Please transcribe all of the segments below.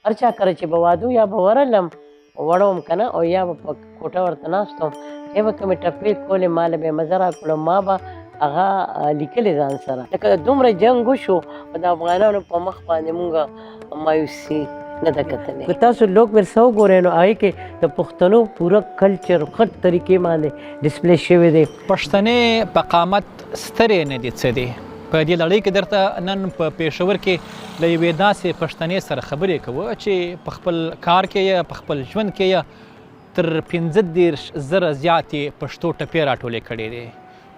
هر چا کره چې به واده یا به ورلم وړم که نه او یا به په کوټه ورته ناست وم یا به کومې ټپې کولې ما له به یې مزه راکړه ما به هغه لیکلې ځان سره لکه دومره جنګ وشو د افغانانو په مخ باندې مونږ مایوسي نه ده کتلې که تاسو لوک ورسه وګورئ نو هغې کې د پښتنو پوره کلچر ښه طریقې باندې ډسپلی شوی دی. پښتنې په قامت سترې نه دي څه دي په دې لړۍ کې درته نن په پېښور کې له یوې داسې پښتنې سره خبرې کوو چې په خپل کار کې یا په خپل ژوند کې یا تر 15,000 زیاتې پښتو ټپې راټولې کړې دي.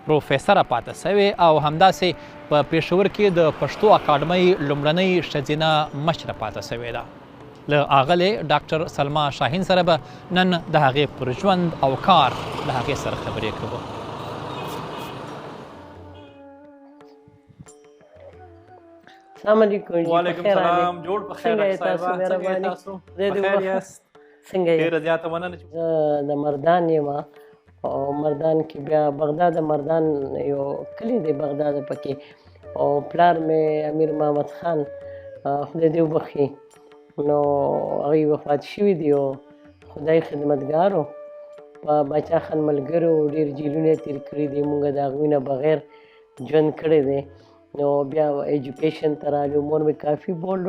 پروفیسره پاتې سوې او همداسې په پېښور کې د پښتو اکاډمۍ لومړنۍ ښځینه مشره پاتې سوې ده. له آغلې ډاکټر سلما شاهین سره به نن د هغې پر ژوند او کار له هغې سره خبرې کوو. السلام علیکم. وعلیکم السلام. جوړ په خیر صاحبه. څنګه تاسو؟ بخیر یاست؟ څنګه یې؟ ډېره زیاته مننه. زه د مردان یم او مردان کې بیا بغداد مردان یو کلی دی بغداد پکې او پلار مې امیر محمد خان خدای دې وبخښي نو هغوی وفات شوي دي او خدای خدمتګار و په باچا خان ملګرو ډېر جیلونه یې تېر کړي دي مونږ د هغوی نه بغیر ژوند کړی دی نو بیا ایجوکیشن ته رالو مور مې کافي بولډ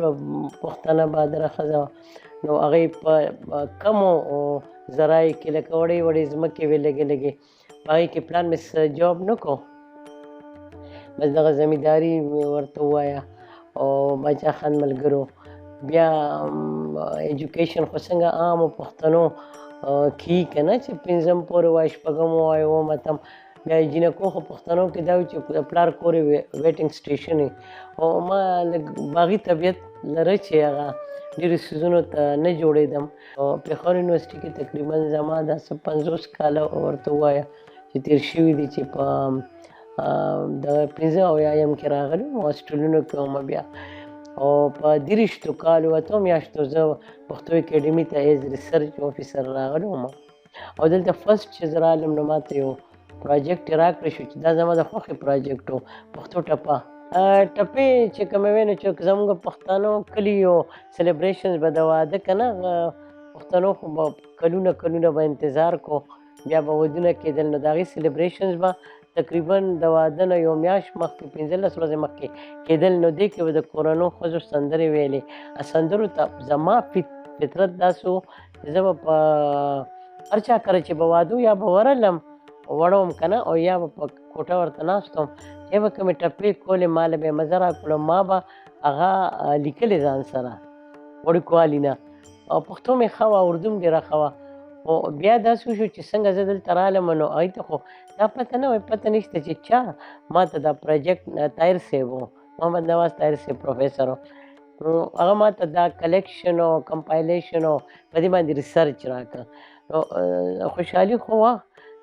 پښتنه بهادره ښځه نو هغې په کمو ذرایع کې لکه وړې وړې ځمکې وې لږې لږې په هغې کې پلان مې څه جواب نه کو بس دغه زمینداري مې ورته ووایه او باچا خان ملګرو بیا ایجوکیشن خو څنګه عامو پښتنو کیږي که نه چې پنځم پورې وایي شپږم وایي اووم اتم بیا جینکو خو پښتنو کې دا وي چې د پلار کور یې ویټینګ سټیشن وي او ما لږ باغي طبیعت لره چې هغه ډېرو څیزونو ته نه جوړېدم او پېښور یونیورسټي کې تقریبا زما داسې 50 کاله ورته ووایه چې تېر شوي دي چې په د 15 کې راغلي وم هاسټلونو کې وم بیا او په 30 کالو 8 میاشتو زه پښتو اکیډمي ته ایز ریسرچ افیسر راغلی وم او دلته فرسټ چې زه رالم نو ماته یو پروجیکټ راکړی شو چې دا زما د خوښې پروجیکټ و پښتو ټپه ټپې چې کومې وې نو چې زموږ پښتانو کلیو سیلیبریشنز به د واده که نه پښتنو خو به کلونه به انتظار کو بیا به ودونه کېدل نو د هغې سیلیبریشنز به تقریبا د واده نه یو میاشت مخکې 15 ورځې مخکې کېدل نو دې کې به د کورنو ښځو سندرې ویلې سندرو ته زما فطرت داسې و چې زه به په هر چا کره چې به واده یا به ورلم وړم که نه او یا به په کوټه ورته ناست وم چې به کومې ټپې کولې ما له به یې مزه راکړه ما به هغه لیکلې ځان سره وړوکوالي نه او پښتو مې ښه وه اردو هم ډېره ښه وه خو بیا داسې وشو چې څنګه زه دلته رالم نو هغوی ته خو دا پته نه وایي پته نشته چې چا ما ته دا پروجیکټ طاهر صاحب و محمد نواز طاهر صاحب پروفیسر و هغه ما ته دا کلیکشن او کمپایلیشن او په دې باندې ریسرچ راکړه نو خوشحالي خو وه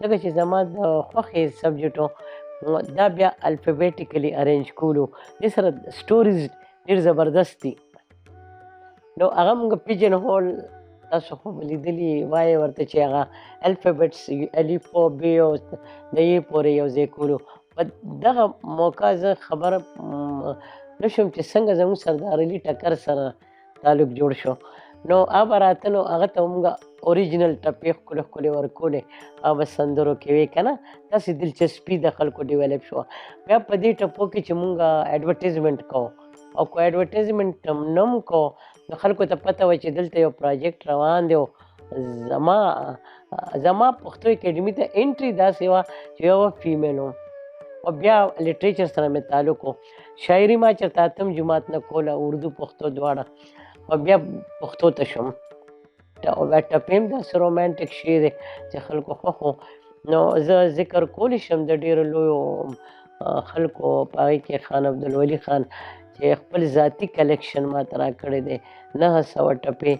ځکه چې زما د خوښې سبجیکټ و دا بیا الفابیټیکلی ارینج کولو دې سره سټوریز ډېر زبردست دي نو هغه موږ پیجن هول تاسو خو به لیدلي وایې ورته چې هغه الفابیټس الف او ب او د یې پورې یو ځای کولو په دغه موقع زه خبره نه شم چې څنګه زموږ سردار علي ټکر سره تعلق جوړ شو نو هغه راته نو هغه ته موږ اوریجنل ټپې ښکلې ښکلې ورکولې هغه به سندرو کې وې که نه داسې دلچسپي د خلکو ډیولپ شوه بیا په دې ټپو کې چې موږ ایډورټیزمنټ کوو او کو ایډورټیزمنټ هم نه م کوو نو خلکو ته پته وه چې دلته یو پروجیکټ روان دی او زما پښتو اکیډمي ته انټري داسې وه چې یو فیمیل و او بیا لټریچر سره مې تعلق و شاعري ما چېرته اتم جماعت نه کوله اردو پښتو دواړه او بیا پښتو ته شوم او بیا ټپې هم داسې رومانټیک شی دی چې خلکو خوښ و نو زه ذکر کولی شم د ډېرو لویو خلکو په هغې کې خان عبدالولي خان چې خپل ذاتي کلیکشن ما ته راکړی دی 900 ټپې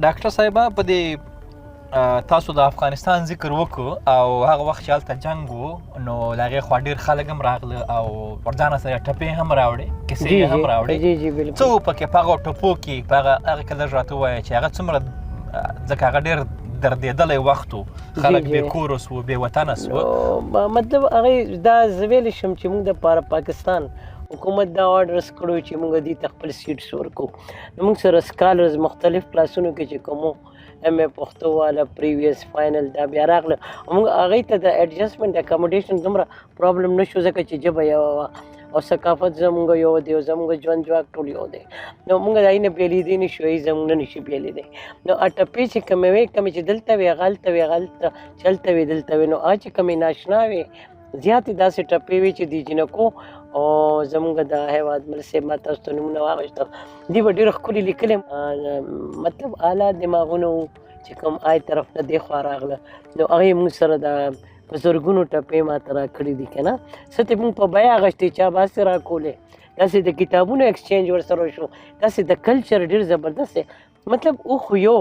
ډاکټر صاحبه په دې تاسو د افغانستان ذکر وکړو او هغه وخت چې هلته جنګ و نو د هغې خوا ډېر خلک هم راغله او ورځانه سره ټپې هم راوړې کیسې هم راوړې څه و پکې په هغه ټپو کې په هغه کې لږ راته ووایه چې هغه څومره ځکه هغه ډېر دردېدلی وخت و، خلک بې کور سو، بې وطنه سوه. مطلب هغې دا زه ویلی شم چې موږ دپاره پاکستان حکومت دا آرډرس کړی چې موږ دې ته خپل سیټس ورکړو. نو موږ سره سکالرز مختلف کلاسونو کې چې کومو ایم اے پښتو والا پریویس فاینل دا بیا راغله، موږ هغې ته د ایډجسټمنټ اکاموډیشن دومره پرابلم نه شو ځکه چې ژبه یوه وه او ثقافت زموږ یو دی او زموږ ژوند ځواک ټول یو دی. نو موږ د هغې نه بېلېدی نه شو، هغې زموږ نه نشي بېلېدی. نو ټپې چې کومې وې کومې چې دلته وې هغه هلته وې، هغه هلته چې هلته وې دلته وې. نو هغه چې کومې ناشنا وې زیاتې داسې ټپې وې چې د جنکو او زموږ د هېواد مل صاحب ما تاسو ته نومونه واخیستل، دوی به ډېره ښکلي لیکلې، مطلب اعلی دماغونه وو چې کوم آی طرف نه دې خوا راغله. نو هغې موږ سره د په زرګونو ټپې ما ته راکړي دي که نه، څه ته موږ په بیه اخیستې، چا به هسې راکولې، داسې د کتابونو ایکسچینج ورسره شو، داسې د کلچر ډېر زبردست مطلب او خو یو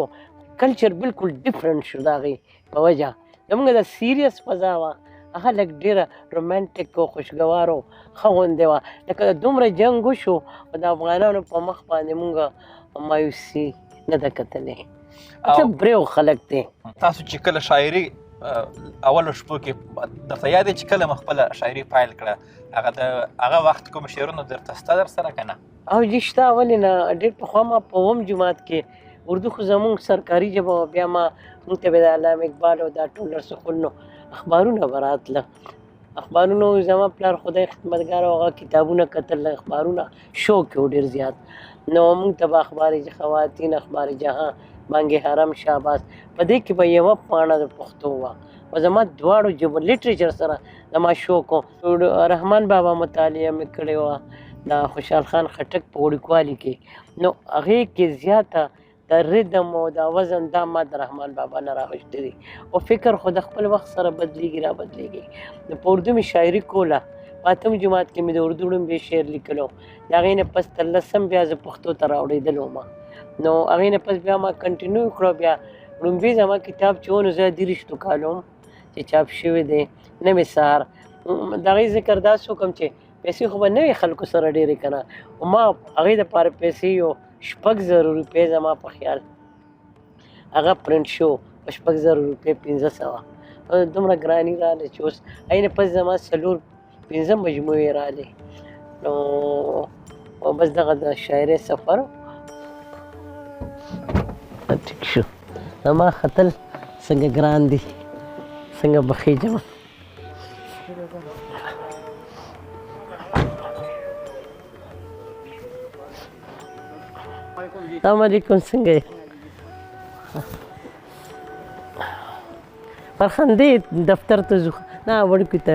کلچر بالکل ډفرنټ شو د هغې په وجه. زموږ د سیریس فضا وه هغه لږ ډېره رومانټیک او خوشګوار او ښه غوندې وه. لکه دومره جنګ وشو او د افغانانو په مخ باندې موږ مایوسي نه ده کتلې. مطلب بریو خلک دی. تاسو چې کله شاعري اولو شپو کې درته یاد دی چې کله مو خپله شاعري پیل کړه، هغه وخت کوم شعرونه درته شته در سره که نه؟ او جي شته، ولې نه. ډېر پخوا ما په اووم جماعت کې اردو خو زموږ سرکاري ژبه وه، بیا ما موږ ته به د علامه اقبال او دا ټول رسخلنو اخبارونه به راتله، اخبارونو زما پلار خدای خدمتګار او هغه کتابونه کتل، اخبارونه شوق یې و ډېر زیات. نو موږ ته به اخبار خواتین، اخبار جهان، بانګ حرم، شهباز، په دې کې به یوه پاڼه د پښتو وه او زما دواړو ژبو لیټریچر سره زما شوق و. رحمان بابا مطالعه مې کړې وه د خوشحال خان خټک په وړوکوالي کې. نو هغې کې زیاته د ردم او د وزن دا ما د رحمان بابا نه راغوښتي دي او فکر خو د خپل وخت سره بدلېږي را بدلېږي. نو په اردو مې شاعري کوله، په اتم جماعت کې مې د اردو ړومبی شعر لیکلو، د هغې نه پس تر لسم بیا زه پښتو ته راوړېدلی وم. نو هغې نه پس بیا ما کنټینیو کړو. بیا ړومبی زما کتاب چې و نو زه 30 کالو چې چاپ شوی دی، نوې سهار. د هغې ذکر داسې وکړم چې پیسې خو به نه وي خلکو سره ډېرې که نه، خو ما هغې دپاره پیسې یو 6,000 روپۍ زما په خیال هغه پرنټ شو په 6,000 روپۍ 1500 دومره ګراني راغله چې اوس هغې نه پس زما 4-5 مجموعې راغلې. نو بس دغه د شاعرۍ سفر ټیک شو. زما خطل څنګه ګران دي، څنګه بخیجم. السلام علیکم، څنګه یې؟ فرخندې دفتر ته ځو؟ نه وړوکي ته.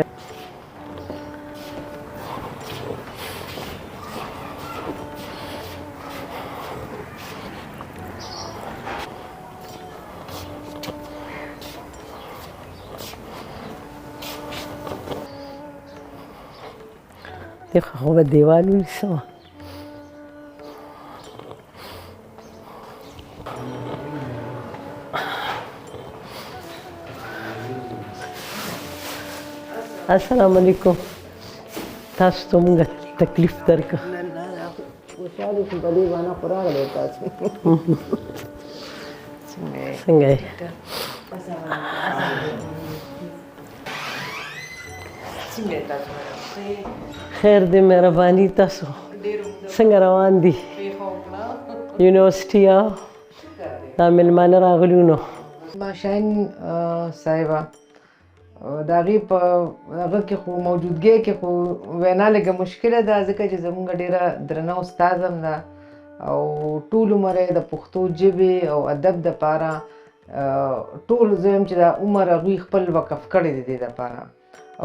دغه خو به دیوال ونیسم. السلام علیکم. تاسو ته مونږ تکلیف درکړه. خوشحالي خو په دې باندې خو راغلی تاسو. څنګه یې؟ خیر دې مهرباني. تاسو څنګه روان دي؟ یونیورسټي دا مېلمانه راغلي نو ماشاین صاحبه د هغې په هغه کې خو موجودګۍ کې خو وینا لږه مشکله ده ځکه چې زموږ ډېره درنه استاد هم ده او ټول عمر یې د پښتو ژبې او ادب دپاره ټول زه وایم چې دا عمر هغوی خپل وقف کړی دی دې دپاره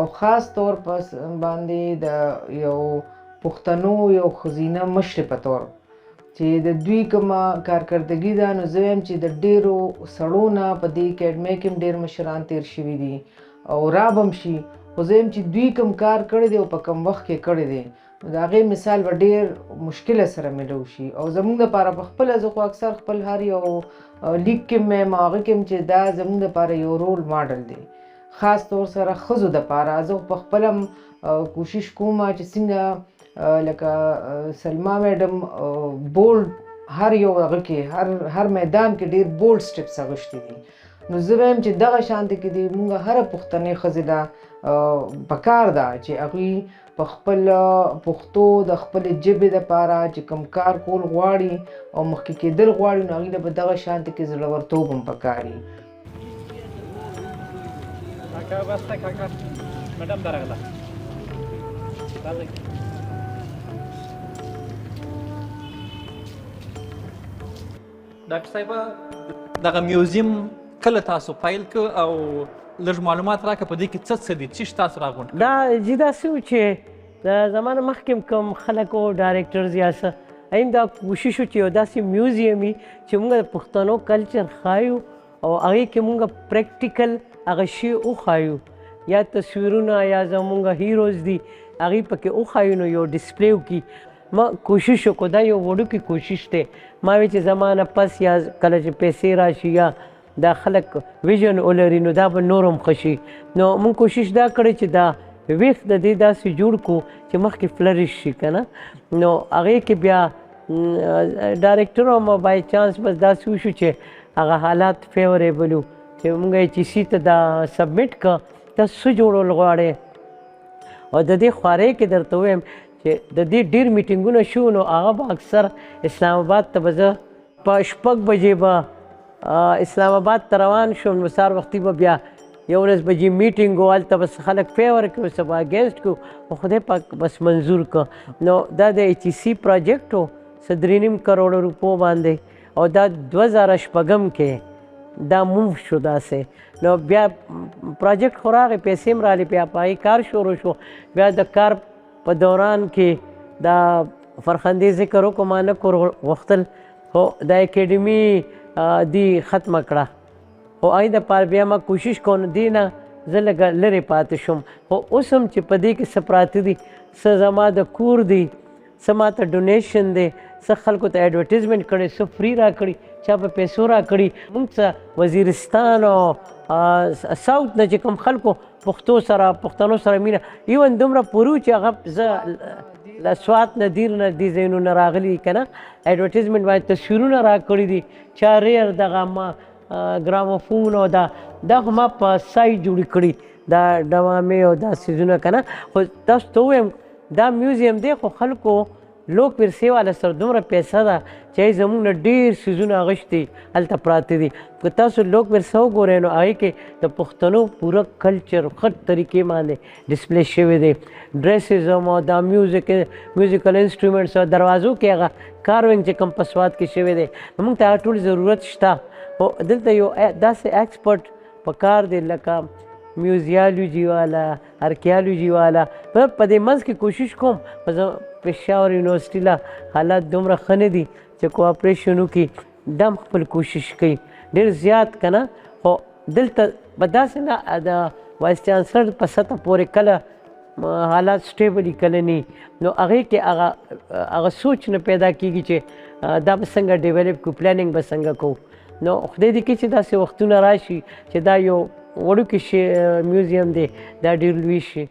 او خاص طور په باندې د یو پښتنو یو ښځینه مشرې په طور چې د دوی کومه کارکردګي ده نو زه وایم چې د ډېرو سړو نه په دې اکیډمۍ کې هم ډېر مشران تېر شوي دي او راب هم شي خو زه وایم چې دوی کوم کار کړی دی او په کوم وخت کې کړی دی نو د هغې مثال به ډېر مشکله سره میلو شي او زموږ دپاره په خپله زه خو اکثر خپل هر یو لیک کې مې هغه کې چې دا زموږ دپاره یو رول ماډل دی خاص طور سره ښځو دپاره زه په خپله هم کوشش کوم چې څنګه لکه سلما میډم بولډ هر یو هغه کې هر میدان کې ډېر بولډ سټیپس اخیستي دي. نو زه وایم چې دغه شانتې کې دي مونږ هره پښتنې ښځې له پکار ده چې هغوی په خپل پښتو د خپلې ژبې دپاره چې کوم کار کول غواړي او مخکې کېدل غواړي نو هغوی له به دغه شانتې کې زړورتوب هم پکار وي. ډاکټر صاحب دغه میوزیم کله تاسو پیل که او لږ معلومات راکړه په دې کې څه دي څه تاسو راغونډ دا داسې و چې د زمانه مخکې کوم خلک و ډایرکټرز یا څه ایم دا کوشش و چې یو داسې میوزیم وي چې موږ د پښتنو کلچر ښایو او هغې کې موږ پریکټیکل هغه شی وښایو یا تصویرونه یا زموږ هیروز دي هغې پکې وښایو نو یو ډسپلی وکړي. ما کوشش وکړو دا یو وړوکی کوشش دی ما وی چې زمانه پس یا کله چې پیسې راشي یا دا خلک ویژن ولري نو دا به نور هم ښه شي. نو موږ کوشش دا کړی چې دا ویښ د دې داسې جوړ کړو چې مخکې فلریش شي که نه. نو هغې کې بیا ډایرکټر هم بای چانس بس داسې وشو چې هغه حالات فیوریبل و چې موږ HEC ته دا سبمیټ کړه تاسو څه جوړول غواړئ او د دې خوارۍ کې درته ووایم چې د دې ډېر میټینګونه شو نو هغه به اکثر اسلام آباد ته به زه په 6 بجې به اسلام آباد ته روان شوم نو سهار وختي به بیا 11 بجې میټینګ و هلته بس خلک فیور کړو څه به اګینسټ کړو خدای پاک بس منظور کړه. نو دا د HEC پروجیکټ و 3.5 کروڑ روپو باندې او دا 2006 کې دا موو شو داسې. نو بیا پروجیکټ خو راغی پیسې هم رالې بیا په هغې کار شروع شو. بیا د کار په دوران کې دا فرخندې ذکر وکړو ما نه کور غوښتل خو دا اکیډمي دی ختمه کړه خو هغې دپاره بیا ما کوشش کوم دې نه زه لږه لرې پاتې شوم خو اوس هم چې په دې کې څه پراته دي څه زما د کور دی څه ما ته ډونیشن دی څه خلکو ته ایډورټیزمنټ کړی څه فري را کړي چا په پیسو را کړي. موږ څه وزیرستان او ساوت نه چې کوم خلکو پښتنو سره مینه ایون دومره پورو چې هغه زه له سوات نه دیر نه دې ځایونو راغلي که نه ایډورټیزمنټ باندې تصویرونه را کړي دي چا ریر دغه ما ګراموفون او دا خو ما په سای جوړې کړي دا ډوامې او دا څیزونه که نه. خو تاسو ته ووایم دا میوزیم دی خو خلکو لوک ورسې والا سره دومره پیسه ده چې زموږ نه ډېر څیزونه اغوښتي هلته پراته دي. که تاسو لوک ورسه وګورئ نو هغې کې د پښتنو پوره کلچر ښه طریقې باندې ډسپلی شوی دی. ډریسز هم او دا میوزیکل انسټرومنټس او دروازو کې هغه کاروینګ چې کوم په سوات کې شوی دی نو موږ ته هغه ټول ضرورت شته. خو دلته یو داسې ایکسپرټ پکار دی لکه میوزیالوجي والا ارکیالوجي والا په دې منځ کې کوشش کوم پېښور یونیورسټي له حالات دومره ښه نه دي چې کوآپریشن وکړي دا هم خپل کوشش کوي ډېر زیات که نه. خو دلته به داسې نه د وایس چانسلر په سطح پورې کله حالات سټیبل کله نه نو هغې کې هغه سوچ نه پیدا کېږي چې دا به څنګه ډیولپ کړو پلانینګ به څنګه کوو. نو خدای دې کړي چې داسې وختونه راشي چې دا یو وړوکی میوزیم دی دا ډېر لوی شي.